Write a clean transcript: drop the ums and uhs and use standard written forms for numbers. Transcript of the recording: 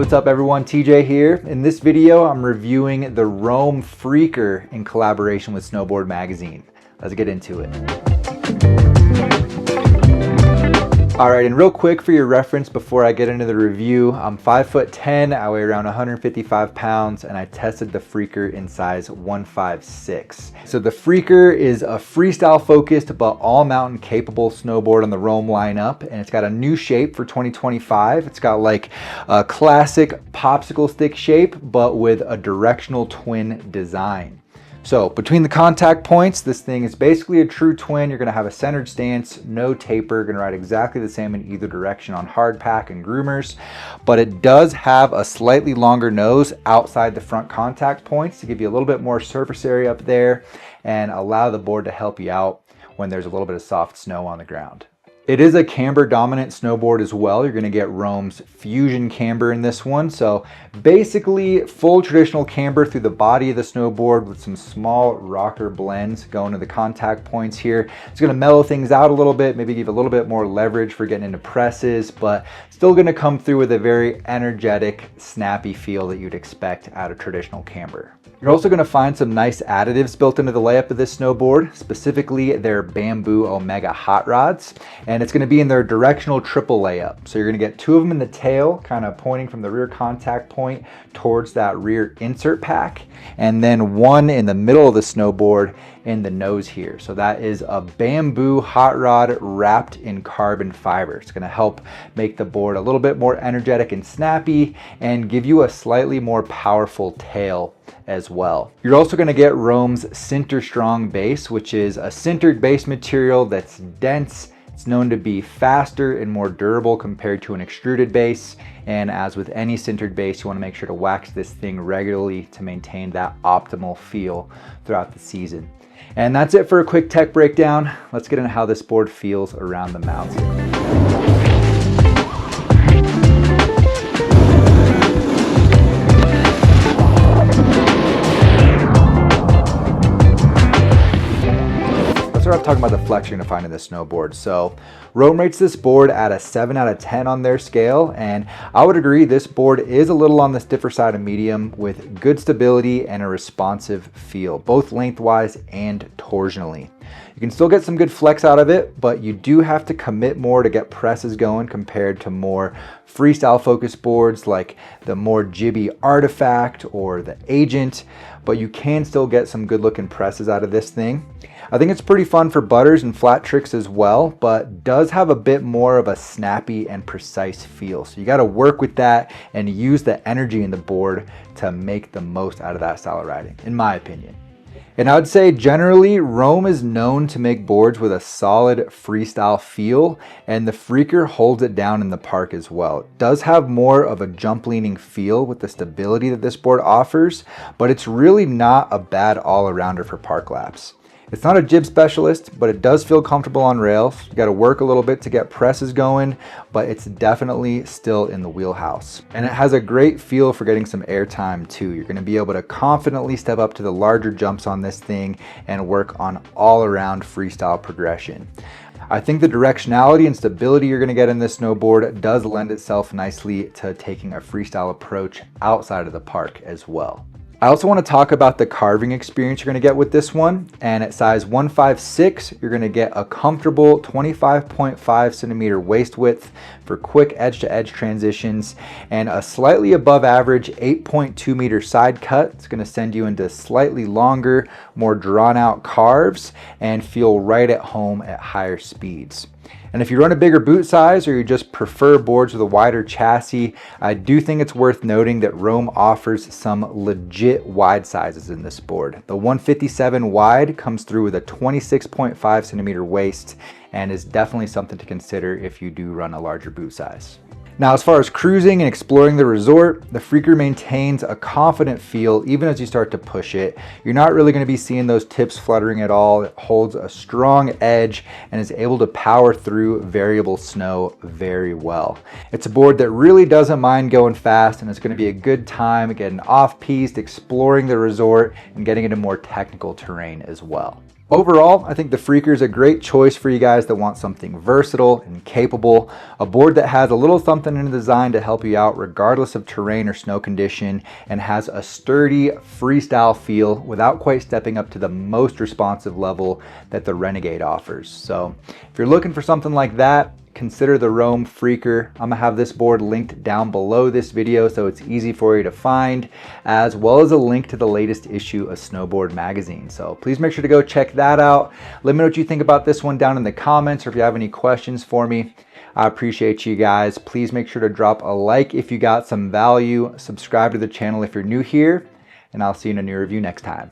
What's up everyone, TJ here. In this video, I'm reviewing the Roam Freaker in collaboration with Snowboard Magazine. Let's get into it. All right, and real quick for your reference before I get into the review, I'm 5'10", I weigh around 155 pounds, and I tested the Freaker in size 156. So the Freaker is a freestyle focused but all mountain capable snowboard on the Roam lineup, and it's got a new shape for 2025. It's got like a classic popsicle stick shape, but with a directional twin design. So between the contact points, this thing is basically a true twin. You're gonna have a centered stance, no taper, you're gonna ride exactly the same in either direction on hard pack and groomers, but it does have a slightly longer nose outside the front contact points to give you a little bit more surface area up there and allow the board to help you out when there's a little bit of soft snow on the ground. It is a camber dominant snowboard as well. You're gonna get Roam's Fusion camber in this one. So basically full traditional camber through the body of the snowboard with some small rocker blends going to the contact points here. It's gonna mellow things out a little bit, maybe give a little bit more leverage for getting into presses, but still gonna come through with a very energetic, snappy feel that you'd expect out of traditional camber. You're also going to find some nice additives built into the layup of this snowboard, specifically their Bamboo Omega hot rods, and it's going to be in their directional triple layup. So you're going to get two of them in the tail, kind of pointing from the rear contact point towards that rear insert pack, and then one in the middle of the snowboard in the nose here. So that is a bamboo hot rod wrapped in carbon fiber. It's going to help make the board a little bit more energetic and snappy and give you a slightly more powerful tail as well. You're also going to get Roam's Sinter Strong base, which is a sintered base material that's dense. It's known to be faster and more durable compared to an extruded base. And as with any sintered base, you want to make sure to wax this thing regularly to maintain that optimal feel throughout the season. And that's it for a quick tech breakdown. Let's get into how this board feels around the mounts. I'm talking about the flex you're gonna find in this snowboard. So Roam rates this board at a 7 out of 10 on their scale, and I would agree this board is a little on the stiffer side of medium with good stability and a responsive feel, both lengthwise and torsionally. You can still get some good flex out of it, but you do have to commit more to get presses going compared to more freestyle focused boards like the more jibby Artifact or the Agent, but you can still get some good looking presses out of this thing. I think it's pretty fun for butters and flat tricks as well, but does have a bit more of a snappy and precise feel. So you got to work with that and use the energy in the board to make the most out of that style of riding, in my opinion. And I would say generally, Roam is known to make boards with a solid freestyle feel, and the Freaker holds it down in the park as well. It does have more of a jump leaning feel with the stability that this board offers, but it's really not a bad all-arounder for park laps. It's not a jib specialist, but it does feel comfortable on rails. You got to work a little bit to get presses going, but it's definitely still in the wheelhouse. And it has a great feel for getting some air time too. You're going to be able to confidently step up to the larger jumps on this thing and work on all around freestyle progression. I think the directionality and stability you're going to get in this snowboard does lend itself nicely to taking a freestyle approach outside of the park as well. I also want to talk about the carving experience you're going to get with this one. And at size 156, you're going to get a comfortable 25.5 centimeter waist width for quick edge-to-edge transitions and a slightly above average 8.2 meter side cut. It's going to send you into slightly longer, more drawn out carves and feel right at home at higher speeds. And if you run a bigger boot size or you just prefer boards with a wider chassis, I do think it's worth noting that Roam offers some legit wide sizes in this board. The 157 wide comes through with a 26.5 centimeter waist and is definitely something to consider if you do run a larger boot size. Now, as far as cruising and exploring the resort, the Freaker maintains a confident feel even as you start to push it. You're not really going to be seeing those tips fluttering at all. It holds a strong edge and is able to power through variable snow very well. It's a board that really doesn't mind going fast, and it's going to be a good time getting off-piste, exploring the resort, and getting into more technical terrain as well. Overall, I think the Freaker is a great choice for you guys that want something versatile and capable, a board that has a little something in the design to help you out regardless of terrain or snow condition, and has a sturdy freestyle feel without quite stepping up to the most responsive level that the Renegade offers. So if you're looking for something like that, consider the Roam Freaker. I'm gonna have this board linked down below this video so it's easy for you to find, as well as a link to the latest issue of Snowboard magazine. So please make sure to go check that out. Let me know what you think about this one down in the comments, or if you have any questions for me. I appreciate you guys. Please make sure to drop a like if you got some value. Subscribe to the channel if you're new here, and I'll see you in a new review next time.